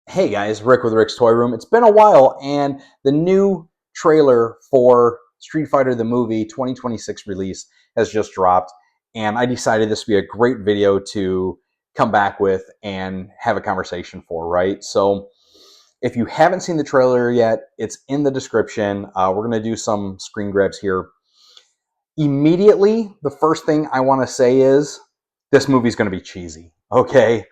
Hey guys, Rick with Rick's Toy Room. It's been a while, and the new trailer for Street Fighter the movie 2026 release has just dropped, and I decided this would be a great video to come back with and have a conversation for, right? So if you haven't seen the trailer yet, it's in the description. We're going to do some screen grabs here. Immediately, the first thing I want to say is this movie's going to be cheesy, okay?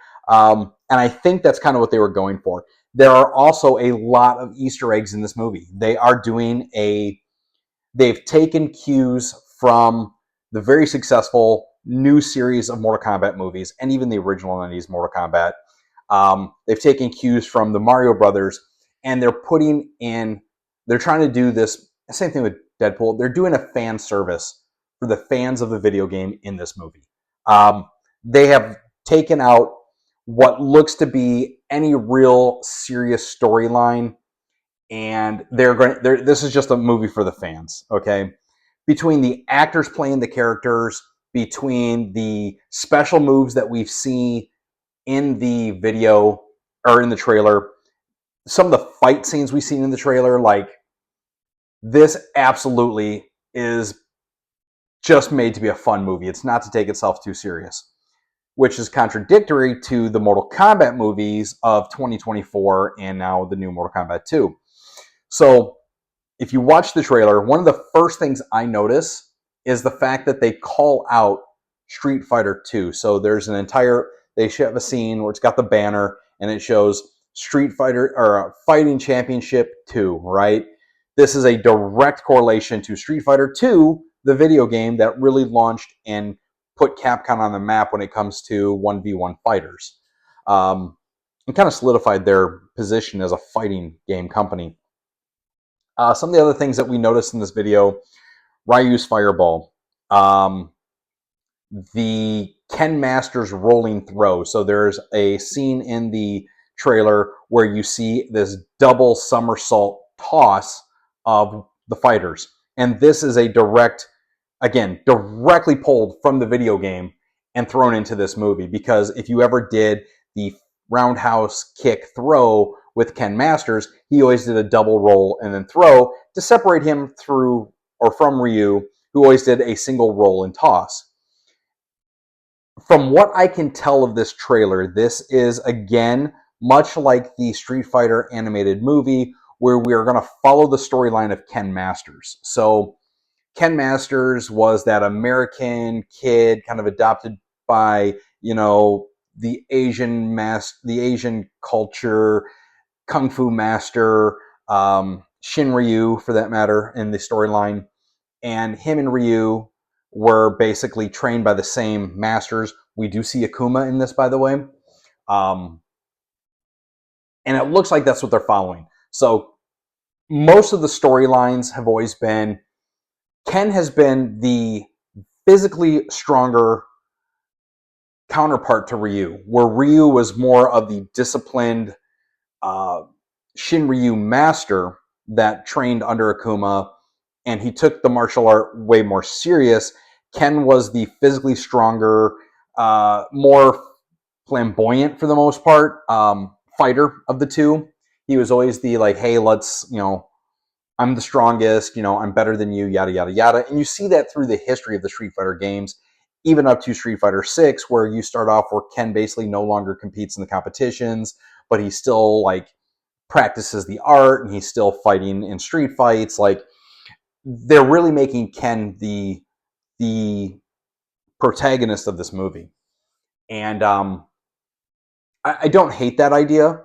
And I think that's kind of what they were going for. There are also a lot of Easter eggs in this movie. They've taken cues from the very successful new series of Mortal Kombat movies and even the original 90s Mortal Kombat. They've taken cues from the Mario Brothers, and they're trying to do this, same thing with Deadpool. They're doing a fan service for the fans of the video game in this movie. They have taken out what looks to be any real serious storyline, and this is just a movie for the fans, okay? Between the actors playing the characters, between the special moves that we've seen in the video or in the trailer, some of the fight scenes we've seen in the trailer, like, this absolutely is just made to be a fun movie. It's not to take itself too serious, which is contradictory to the Mortal Kombat movies of 2024 and now the new Mortal Kombat 2. So if you watch the trailer, one of the first things I notice is the fact that they call out Street Fighter 2. So they have a scene where it's got the banner and it shows Street Fighter or Fighting Championship 2, right? This is a direct correlation to Street Fighter 2, the video game that really launched and put Capcom on the map when it comes to 1v1 fighters. And kind of solidified their position as a fighting game company. Some of the other things that we noticed in this video: Ryu's fireball, the Ken Masters rolling throw. So there's a scene in the trailer where you see this double somersault toss of the fighters. And this is directly pulled from the video game and thrown into this movie. Because if you ever did the roundhouse kick throw with Ken Masters, he always did a double roll and then throw to separate him from Ryu, who always did a single roll and toss. From what I can tell of this trailer, this is, again, much like the Street Fighter animated movie, where we are going to follow the storyline of Ken Masters. So Ken Masters was that American kid kind of adopted by, the Asian culture, kung fu master, Shin Ryu for that matter, in the storyline. And him and Ryu were basically trained by the same masters. We do see Akuma in this, by the way. And it looks like that's what they're following. So most of the storylines have always been Ken has been the physically stronger counterpart to Ryu, where Ryu was more of the disciplined Shin Ryu master that trained under Akuma, and he took the martial art way more serious. Ken was the physically stronger, more flamboyant for the most part, fighter of the two. He was always the like, hey, I'm the strongest, I'm better than you, yada, yada, yada. And you see that through the history of the Street Fighter games, even up to Street Fighter 6, where you start off where Ken basically no longer competes in the competitions, but he still practices the art and he's still fighting in street fights. They're really making Ken the protagonist of this movie. And I don't hate that idea,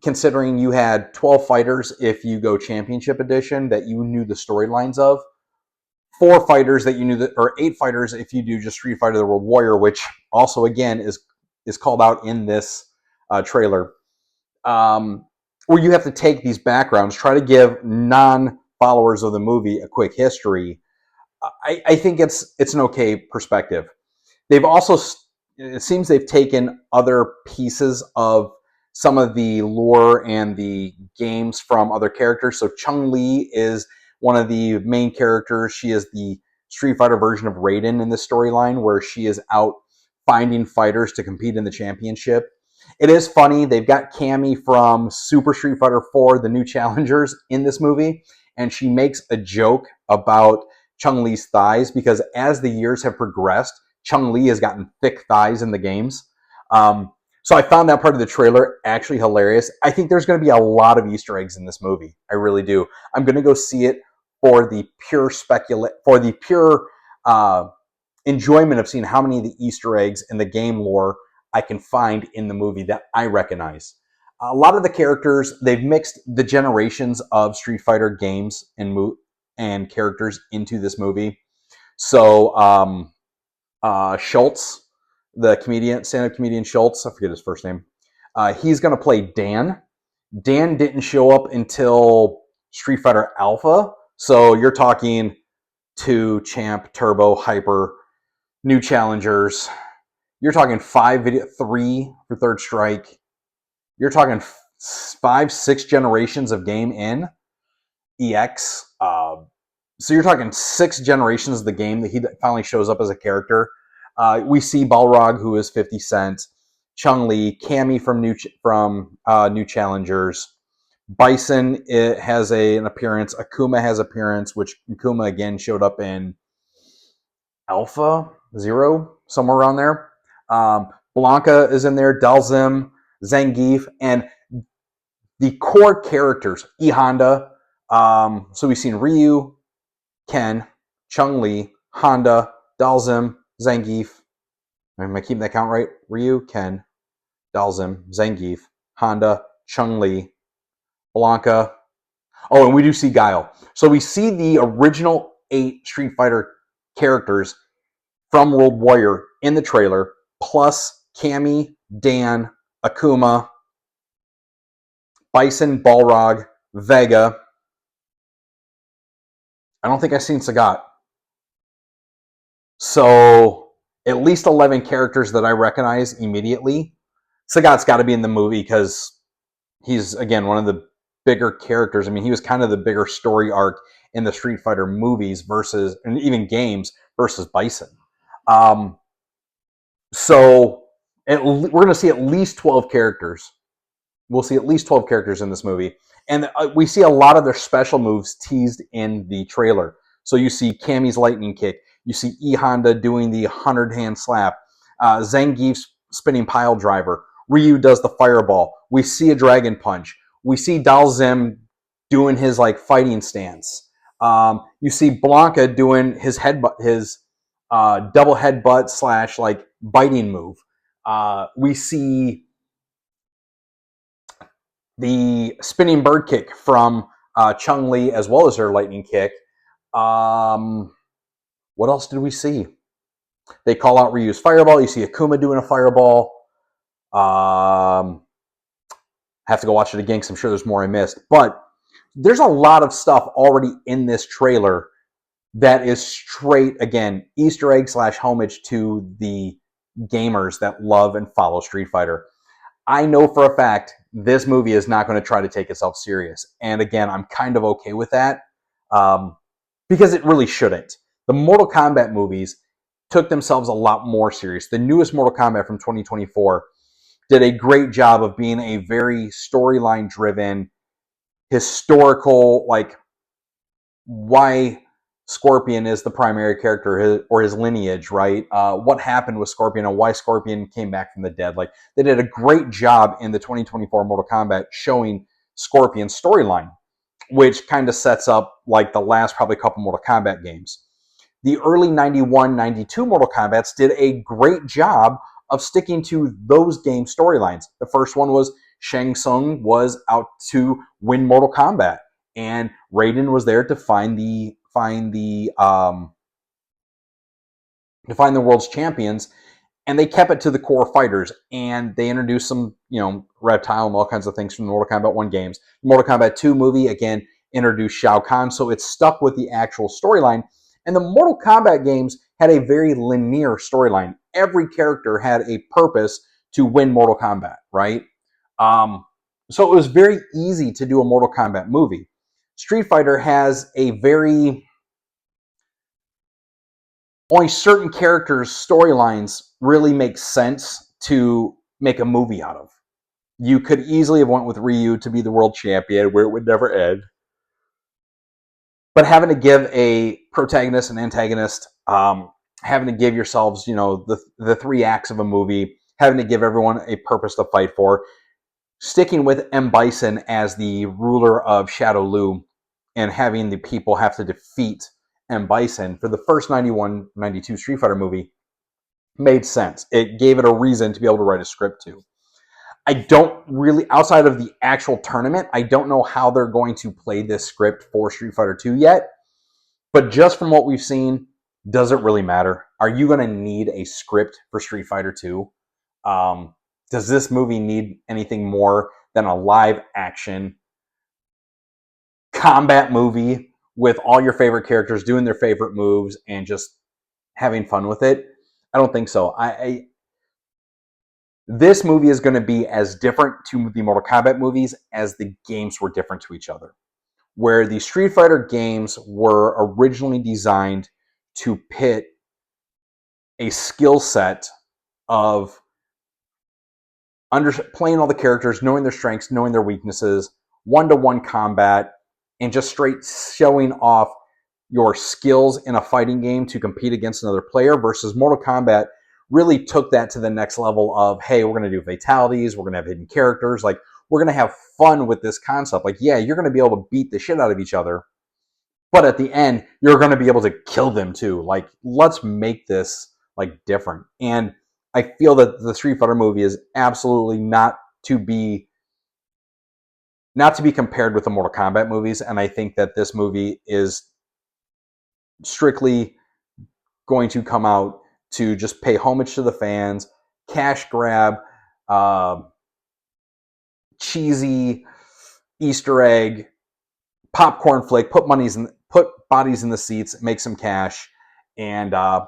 considering you had 12 fighters if you go Championship Edition that you knew the storylines of, 4 fighters that you knew or 8 fighters if you do just Street Fighter the World Warrior, which also again is called out in this trailer. Where you have to take these backgrounds, try to give non-followers of the movie a quick history. I think it's an okay perspective. It seems they've taken other pieces of some of the lore and the games from other characters. So Chun-Li is one of the main characters. She is the Street Fighter version of Raiden in this storyline, where she is out finding fighters to compete in the championship. It is funny. They've got Cammy from Super Street Fighter 4, the new challengers, in this movie, and she makes a joke about Chung Li's thighs because as the years have progressed, Chung Li has gotten thick thighs in the games. So I found that part of the trailer actually hilarious. I think there's going to be a lot of Easter eggs in this movie. I really do. I'm going to go see it for the pure enjoyment of seeing how many of the Easter eggs in the game lore I can find in the movie that I recognize. A lot of the characters, they've mixed the generations of Street Fighter games and characters into this movie. So Schultz, the comedian, stand-up comedian Schultz, I forget his first name. He's going to play Dan. Dan didn't show up until Street Fighter Alpha. So you're talking 2, Champ, Turbo, Hyper, new challengers. You're talking 3 for Third Strike. You're talking 5, 6 generations of game in EX. So you're talking 6 generations of the game that he finally shows up as a character. We see Balrog, who is 50 Cent, Chung Li, Cammy from New Challengers. Bison has an appearance. Akuma has appearance, which Akuma again showed up in Alpha Zero, somewhere around there. Blanca is in there. Dalzim, Zangief, and the core characters. E Honda. So we've seen Ryu, Ken, Chung Li, Honda, Dalzim, Zangief. Am I keeping that count right? Ryu, Ken, Dalzim, Zangief, Honda, Chung Li, Blanca. Oh, and we do see Guile. So we see the original 8 Street Fighter characters from World Warrior in the trailer, plus Cammy, Dan, Akuma, Bison, Balrog, Vega. I don't think I've seen Sagat. So at least 11 characters that I recognize immediately. Sagat's got to be in the movie because he's, again, one of the bigger characters. I mean, he was kind of the bigger story arc in the Street Fighter movies versus, and even games, versus Bison. So we're going to see at least 12 characters. We'll see at least 12 characters in this movie. And we see a lot of their special moves teased in the trailer. So you see Cammy's lightning kick. You see E Honda doing the 100-hand slap. Zangief's spinning pile driver. Ryu does the fireball. We see a dragon punch. We see Dalzim doing his like fighting stance. You see Blanca doing his double headbutt / like biting move. We see the spinning bird kick from Chung Li as well as her lightning kick. What else did we see? They call out Ryu's fireball. You see Akuma doing a fireball. Have to go watch it again because I'm sure there's more I missed. But there's a lot of stuff already in this trailer that is straight, again, Easter egg / homage to the gamers that love and follow Street Fighter. I know for a fact this movie is not going to try to take itself serious. And again, I'm kind of okay with that because it really shouldn't. The Mortal Kombat movies took themselves a lot more serious. The newest Mortal Kombat from 2024 did a great job of being a very storyline-driven, historical, like why Scorpion is the primary character or his lineage, right? What happened with Scorpion and why Scorpion came back from the dead. Like they did a great job in the 2024 Mortal Kombat showing Scorpion's storyline, which kind of sets up like the last probably couple Mortal Kombat games. The early 91, 92 Mortal Kombats did a great job of sticking to those game storylines. The first one was Shang Tsung was out to win Mortal Kombat, and Raiden was there to find the world's champions, and they kept it to the core fighters, and they introduced some, Reptile and all kinds of things from the Mortal Kombat 1 games. The Mortal Kombat 2 movie, again, introduced Shao Kahn, so it stuck with the actual storyline. And the Mortal Kombat games had a very linear storyline. Every character had a purpose to win Mortal Kombat, right? So it was very easy to do a Mortal Kombat movie. Street Fighter has a very... only certain characters' storylines really make sense to make a movie out of. You could easily have went with Ryu to be the world champion, where it would never end. But having to give a protagonist and antagonist, having to give yourselves, the three acts of a movie, having to give everyone a purpose to fight for, sticking with M. Bison as the ruler of Shadowloo, and having the people have to defeat M. Bison for the first 91-92 Street Fighter movie made sense. It gave it a reason to be able to write a script to. I don't really, outside of the actual tournament, I don't know how they're going to play this script for Street Fighter 2 yet. But just from what we've seen, does it really matter? Are you going to need a script for Street Fighter 2? Does this movie need anything more than a live action combat movie with all your favorite characters doing their favorite moves and just having fun with it? I don't think so. This movie is going to be as different to the Mortal Kombat movies as the games were different to each other. Where the Street Fighter games were originally designed to pit a skill set of playing all the characters, knowing their strengths, knowing their weaknesses, one-to-one combat, and just straight showing off your skills in a fighting game to compete against another player, versus Mortal Kombat really took that to the next level of, hey, we're going to do fatalities, we're going to have hidden characters, like, we're going to have fun with this concept. Like, yeah, you're going to be able to beat the shit out of each other, but at the end, you're going to be able to kill them too. Like, let's make this like different. And I feel that the Street Fighter movie is absolutely not to be compared with the Mortal Kombat movies. And I think that this movie is strictly going to come out to just pay homage to the fans, cash grab, uh, cheesy Easter egg, popcorn flick, put bodies in the seats, make some cash, and I'm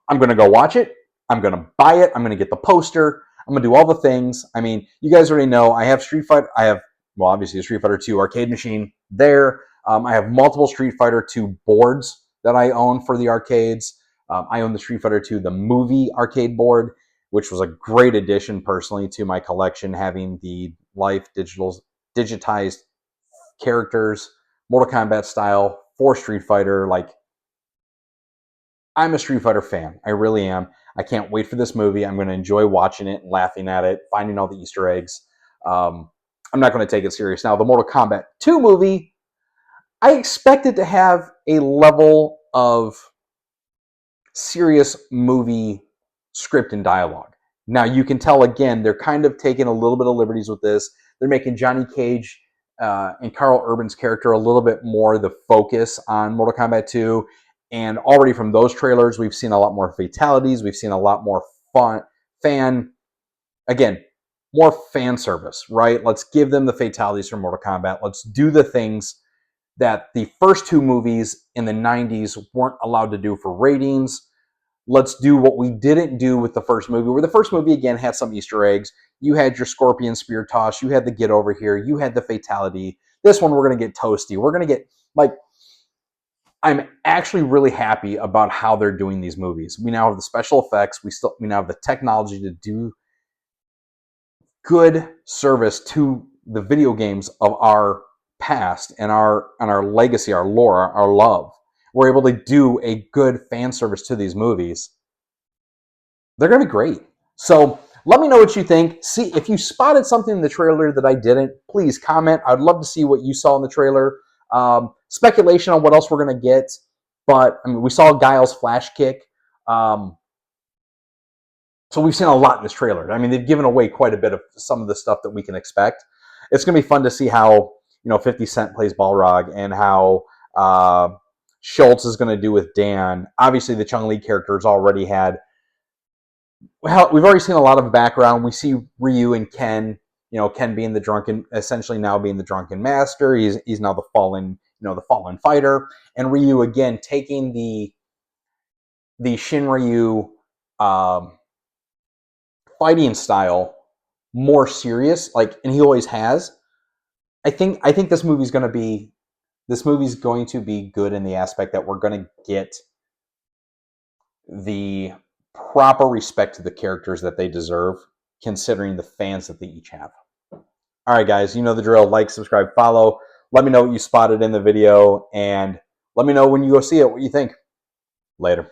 going to go watch it. I'm going to buy it. I'm going to get the poster. I'm going to do all the things. I mean, you guys already know I have obviously a Street Fighter 2 arcade machine there. I have multiple Street Fighter 2 boards that I own for the arcades. I own the Street Fighter 2, the movie arcade board, which was a great addition personally to my collection, having the digitized characters, Mortal Kombat style for Street Fighter. Like, I'm a Street Fighter fan. I really am. I can't wait for this movie. I'm going to enjoy watching it, laughing at it, finding all the Easter eggs. I'm not going to take it serious. Now, the Mortal Kombat 2 movie, I expect it to have a level of serious movie script and dialogue. Now, you can tell, again, they're kind of taking a little bit of liberties with this. They're making Johnny Cage and Carl Urban's character a little bit more the focus on Mortal Kombat 2. And already from those trailers, we've seen a lot more fatalities. We've seen a lot more more fan service, right? Let's give them the fatalities from Mortal Kombat. Let's do the things that the first two movies in the 90s weren't allowed to do for ratings. Let's do what we didn't do with the first movie, where the first movie, again, had some Easter eggs. You had your scorpion spear toss. You had the get over here. You had the fatality. This one, we're going to get toasty. We're going to get, like, I'm actually really happy about how they're doing these movies. We now have the special effects. We now have the technology to do good service to the video games of our past and our legacy, our lore, our love. We're able to do a good fan service to these movies. They're going to be great. So let me know what you think. See if you spotted something in the trailer that I didn't. Please comment. I'd love to see what you saw in the trailer. Speculation on what else we're going to get, but I mean, we saw Guile's flash kick. So we've seen a lot in this trailer. I mean, they've given away quite a bit of some of the stuff that we can expect. It's going to be fun to see how 50 Cent plays Balrog and how Schultz is going to do with Dan. Obviously, the Chung Li characters already had. Well, we've already seen a lot of background. We see Ryu and Ken. Ken being essentially now being the drunken master. He's now the fallen fighter, and Ryu again taking the Shinryu fighting style more serious, and he always has. I think this movie's going to be good in the aspect that we're going to get the proper respect to the characters that they deserve, considering the fans that they each have. All right, guys, you know the drill. Like, subscribe, follow. Let me know what you spotted in the video, and let me know when you go see it what you think. Later.